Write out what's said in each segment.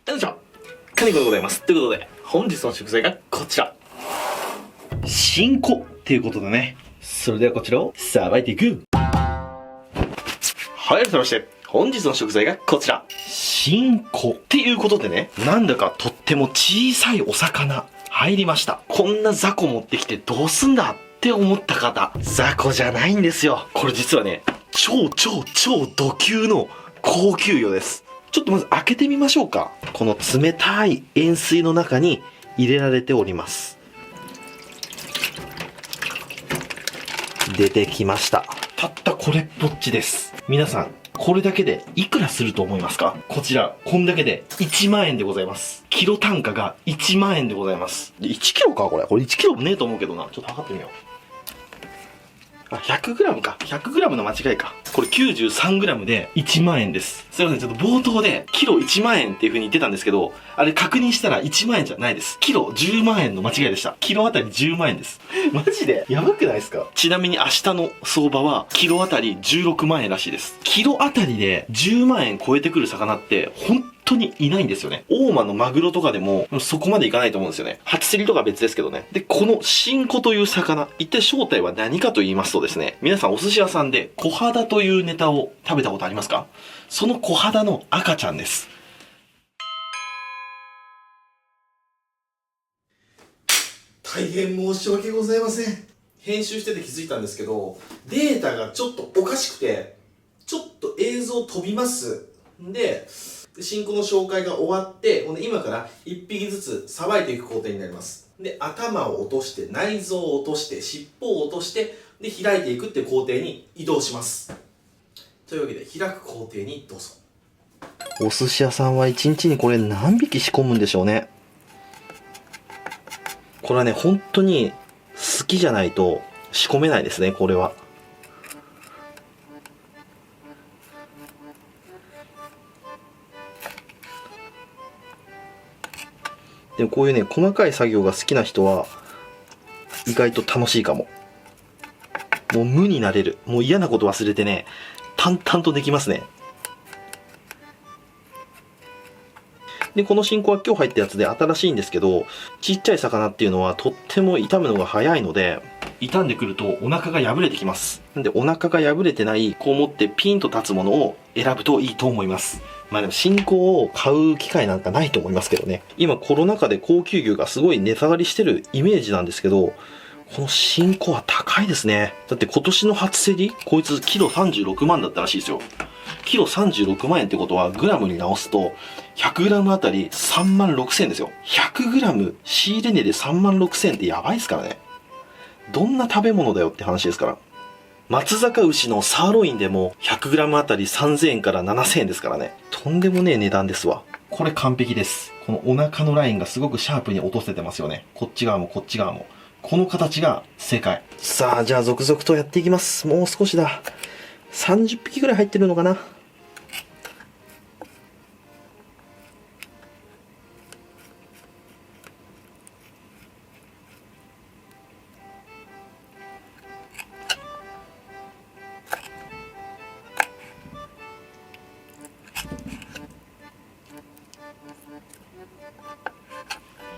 よいしょ、カニコでございます。ということで、本日の食材がこちら。新子っていうことでね。それではこちらをさばいていく。はい、改めまして、本日の食材がこちら。新子っていうことでね、なんだかとっても小さいお魚入りました。こんな雑魚持ってきてどうすんだって思った方、雑魚じゃないんですよ。これ実はね、超ド級の高級魚です。ちょっとまず開けてみましょうか。この冷たい塩水の中に入れられております。出てきました。たったこれっぽっちです。皆さん、これだけでいくらすると思いますか？こちら、こんだけで1万円でございます。キロ単価が1万円でございます。1キロかこれ。これ1キロもねえと思うけどな。ちょっと測ってみよう。あ、100g か。100g の間違いか。これ 93g で1万円です。すいません、ちょっと冒頭でキロ1万円っていう風に言ってたんですけど、あれ確認したら1万円じゃないです。キロ10万円の間違いでした。キロあたり10万円です。マジでやばくないですか？ちなみに明日の相場はキロあたり16万円らしいです。キロあたりで10万円超えてくる魚って本当にいないんですよね。大間のマグロとかでもそこまでいかないと思うんですよね。初競りとか別ですけどね。で、この新子という魚、一体正体は何かと言いますとですね、皆さんお寿司屋さんで小肌というネタを食べたことありますか？その小肌の赤ちゃんです。大変申し訳ございません。編集してて気づいたんですけど、データがちょっとおかしくて、ちょっと映像飛びます。で、新子の紹介が終わって、今から1匹ずつさばいていく工程になります。で、頭を落として、内臓を落として、尻尾を落として、で、開いていくっていう工程に移動します。というわけで、開く工程にどうぞ。お寿司屋さんは1日にこれ何匹仕込むんでしょうね。これはね、本当に好きじゃないと仕込めないですね、これは。でもこういうね、細かい作業が好きな人は意外と楽しいかも。もう無になれる。もう嫌なこと忘れてね、淡々とできますね。で、この新子は今日入ったやつで新しいんですけど、ちっちゃい魚っていうのはとっても傷むのが早いので、傷んでくるとお腹が破れてきます。なんでお腹が破れてない、こう持ってピンと立つものを選ぶといいと思います。まあでも新子を買う機会なんかないと思いますけどね。今コロナ禍で高級魚がすごい値下がりしてるイメージなんですけど、この新子は高いですね。だって今年の初競り、こいつキロ36万だったらしいですよ。キロ36万円ってことはグラムに直すと 100g あたり3万6千円ですよ。100g 仕入れ値で3万6千円ってやばいですからね。どんな食べ物だよって話ですから。松坂牛のサーロインでも 100g あたり3000円から7000円ですからね。とんでもねえ値段ですわ。これ完璧です。このお腹のラインがすごくシャープに落とせてますよね。こっち側もこっち側も。この形が正解。さあ、じゃあ続々とやっていきます。もう少しだ。30匹ぐらい入ってるのかな。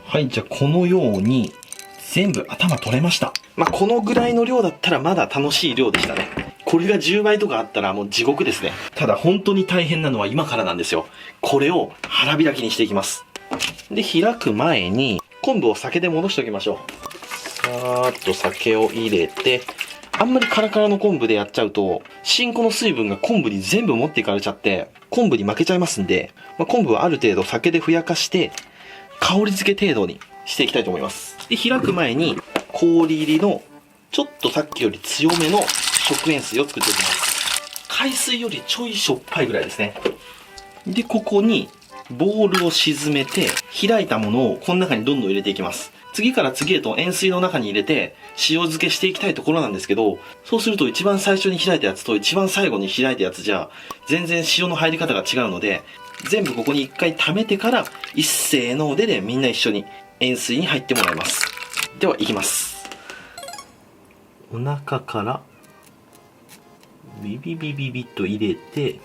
はい、じゃあこのように全部頭取れました。まあ、このぐらいの量だったらまだ楽しい量でしたね。これが10倍とかあったらもう地獄ですね。ただ本当に大変なのは今からなんですよ。これを腹開きにしていきます。で、開く前に昆布を酒で戻しておきましょう。さーっと酒を入れて、あんまりカラカラの昆布でやっちゃうと、新子の水分が昆布に全部持っていかれちゃって、昆布に負けちゃいますんで、まあ、昆布はある程度酒でふやかして、香り付け程度にしていきたいと思います。で、開く前に氷入りのちょっとさっきより強めの食塩水を作っておきます。海水よりちょいしょっぱいぐらいですね。で、ここにボウルを沈めて開いたものをこの中にどんどん入れていきます。次から次へと塩水の中に入れて塩漬けしていきたいところなんですけど、そうすると一番最初に開いたやつと一番最後に開いたやつじゃ全然塩の入り方が違うので、全部ここに一回溜めてから一斉のでみんな一緒に塩水に入ってもらいます。では行きます。お腹からビビビビビッと入れて、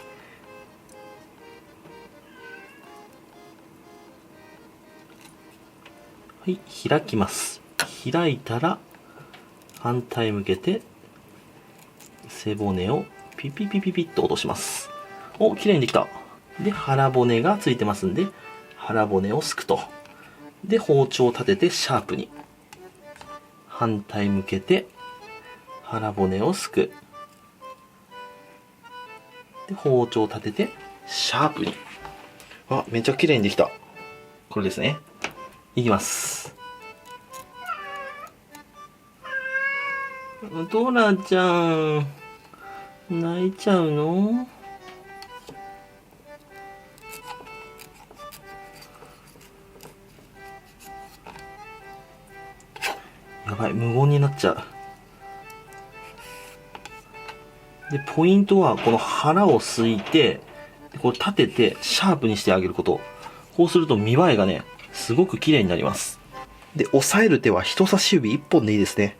はい、開きます。開いたら、反対向けて、背骨をピピピピピッと落とします。お、綺麗にできた。で、腹骨がついてますんで、腹骨をすくと。で、包丁を立ててシャープに。反対向けて、腹骨をすく。で、包丁を立てて、シャープに。あ、めっちゃ綺麗にできた。これですね。いきます。ドラちゃん、泣いちゃうの？やばい、無言になっちゃう。で、ポイントは、この腹をすいて、これ立てて、シャープにしてあげること。こうすると見栄えがね、すごく綺麗になります。で、押さえる手は人差し指1本でいいですね。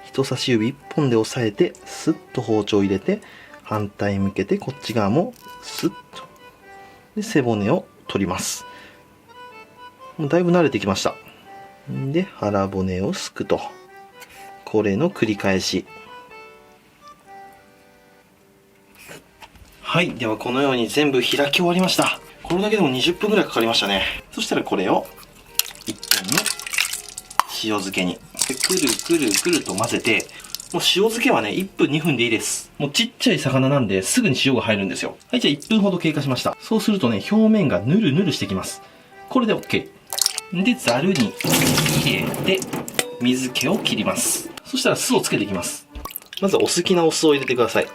人差し指1本で押さえて、スッと包丁を入れて、反対向けて、こっち側もスッと。で、背骨を取ります。もうだいぶ慣れてきました。で、腹骨をすくと。これの繰り返し。はい。では、このように全部開き終わりました。これだけでも20分ぐらいかかりましたね。そしたらこれを、一本の塩漬けに。で、くるくるくると混ぜて、もう塩漬けはね、1分2分でいいです。もうちっちゃい魚なんで、すぐに塩が入るんですよ。はい、じゃあ1分ほど経過しました。そうするとね、表面がヌルヌルしてきます。これで OK。で、ざるに入れて、水気を切ります。そしたら酢をつけていきます。まずお好きなお酢を入れてください。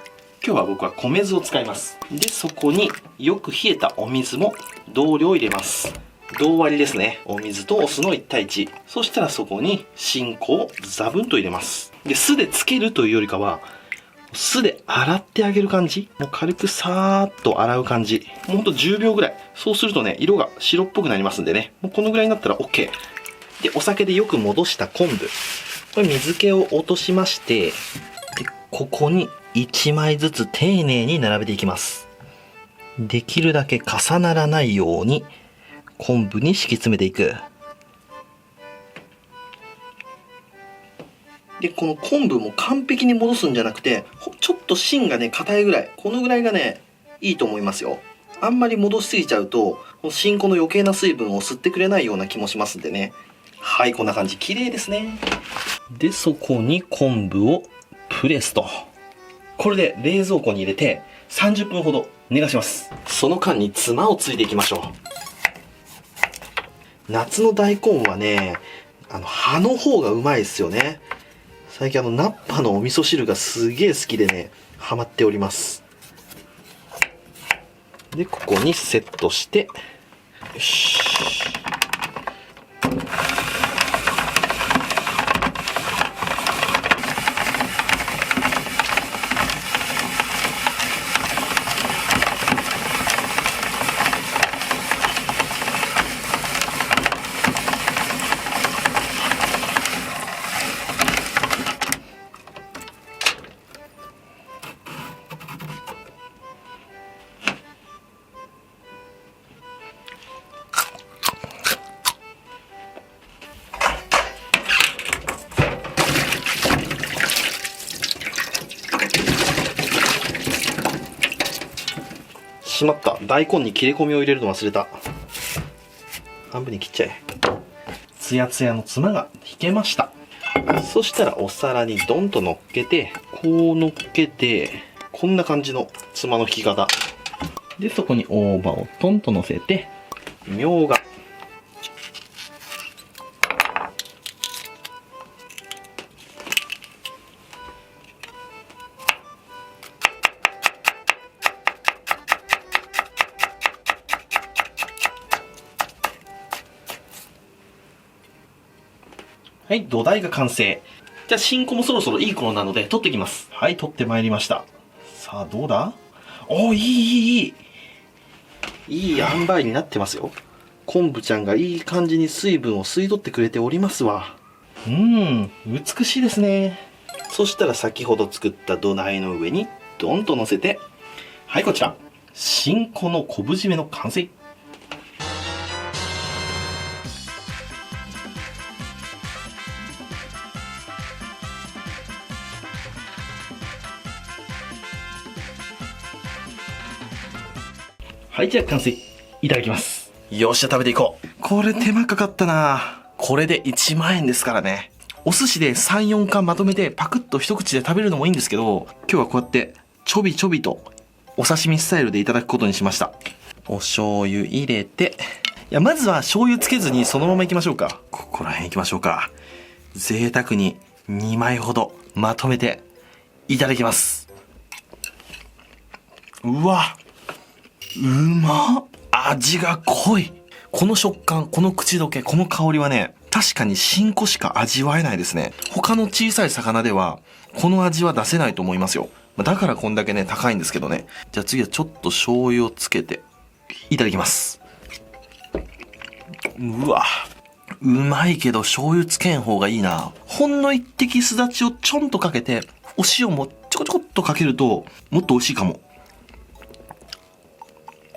今日は僕は米酢を使います。で、そこによく冷えたお水も同量入れます。同割りですね。お水とお酢の1対1。そしたらそこに新子をザブンと入れます。で、酢でつけるというよりかは、酢で洗ってあげる感じ。もう軽くさーっと洗う感じ。もうほんと10秒ぐらい。そうするとね、色が白っぽくなりますんでね。もうこのぐらいになったら OK。で、お酒でよく戻した昆布。これ水気を落としまして、で、ここに1枚ずつ丁寧に並べていきます。できるだけ重ならないように昆布に敷き詰めていく。で、この昆布も完璧に戻すんじゃなくて、ちょっと芯がね、硬いぐらい。このぐらいがね、いいと思いますよ。あんまり戻しすぎちゃうと、この新子の余計な水分を吸ってくれないような気もしますんでね。はい、こんな感じ。綺麗ですね。で、そこに昆布をプレスと。これで冷蔵庫に入れて30分ほど寝かします。その間にツマをついていきましょう。夏の大根はね、葉の方がうまいですよね。最近ナッパのお味噌汁がすげえ好きでね、ハマっております。で、ここにセットして、よし。しまった。大根に切れ込みを入れるの忘れた。半分に切っちゃえ。ツヤツヤのツマが引けました。そしたらお皿にドンと乗っけて、こう乗っけて、こんな感じのツマの引き方。で、そこに大葉をトンと乗せて、みょうが。はい、土台が完成。じゃあ、新子もそろそろいい頃なので、取ってきます。はい、取ってまいりました。さあ、どうだ？おー、いい塩梅になってますよ。昆布ちゃんがいい感じに水分を吸い取ってくれておりますわ。美しいですね。そしたら先ほど作った土台の上に、ドンと乗せて、はい、こちら。新子の昆布締めの完成。はい、じゃあ完成。いただきます。よっしゃ、食べていこう。これ手間かかったな。これで1万円ですからね。お寿司で3、4貫まとめてパクッと一口で食べるのもいいんですけど、今日はこうやってちょびちょびとお刺身スタイルでいただくことにしました。お醤油入れて、いや、まずは醤油つけずにそのまま行きましょうか。ここら辺行きましょうか。贅沢に2枚ほどまとめていただきます。うわ、うまっ。味が濃い。この食感、この口どけ、この香りはね、確かに新子しか味わえないですね。他の小さい魚では、この味は出せないと思いますよ。だからこんだけね、高いんですけどね。じゃあ次はちょっと醤油をつけて、いただきます。うわ、うまいけど醤油つけん方がいいな。ほんの一滴すだちをちょんとかけて、お塩もちょこちょこっとかけると、もっと美味しいかも。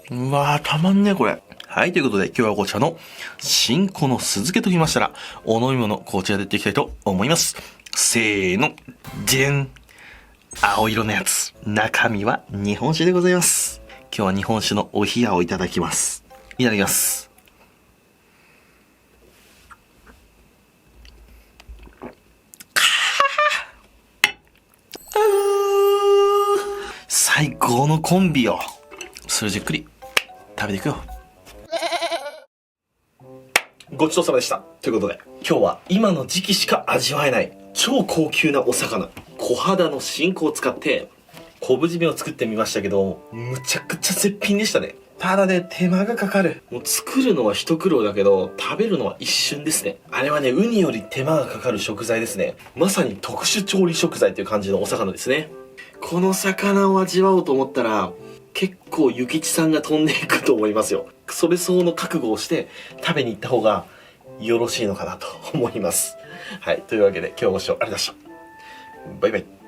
うわー、たまんねこれ。はい、ということで今日はこちらの新子の酢漬けときましたら、お飲み物こちらでやっていきたいと思います。せーの、でん。青色のやつ。中身は日本酒でございます。今日は日本酒のお冷やをいただきます。いただきます。最高のコンビよ。それじっくり食べていくよ。ごちそうさまでした。ということで、今日は今の時期しか味わえない超高級なお魚、小肌の新子を使って昆布締めを作ってみましたけど、むちゃくちゃ絶品でしたね。ただね、手間がかかる。もう作るのは一苦労だけど、食べるのは一瞬ですね。あれはね、ウニより手間がかかる食材ですね。まさに特殊調理食材という感じのお魚ですね。この魚を味わおうと思ったら、結構諭吉さんが飛んでいくと思いますよ。それ相応の覚悟をして食べに行った方がよろしいのかなと思います。はい、というわけで今日はご視聴ありがとうございました。バイバイ。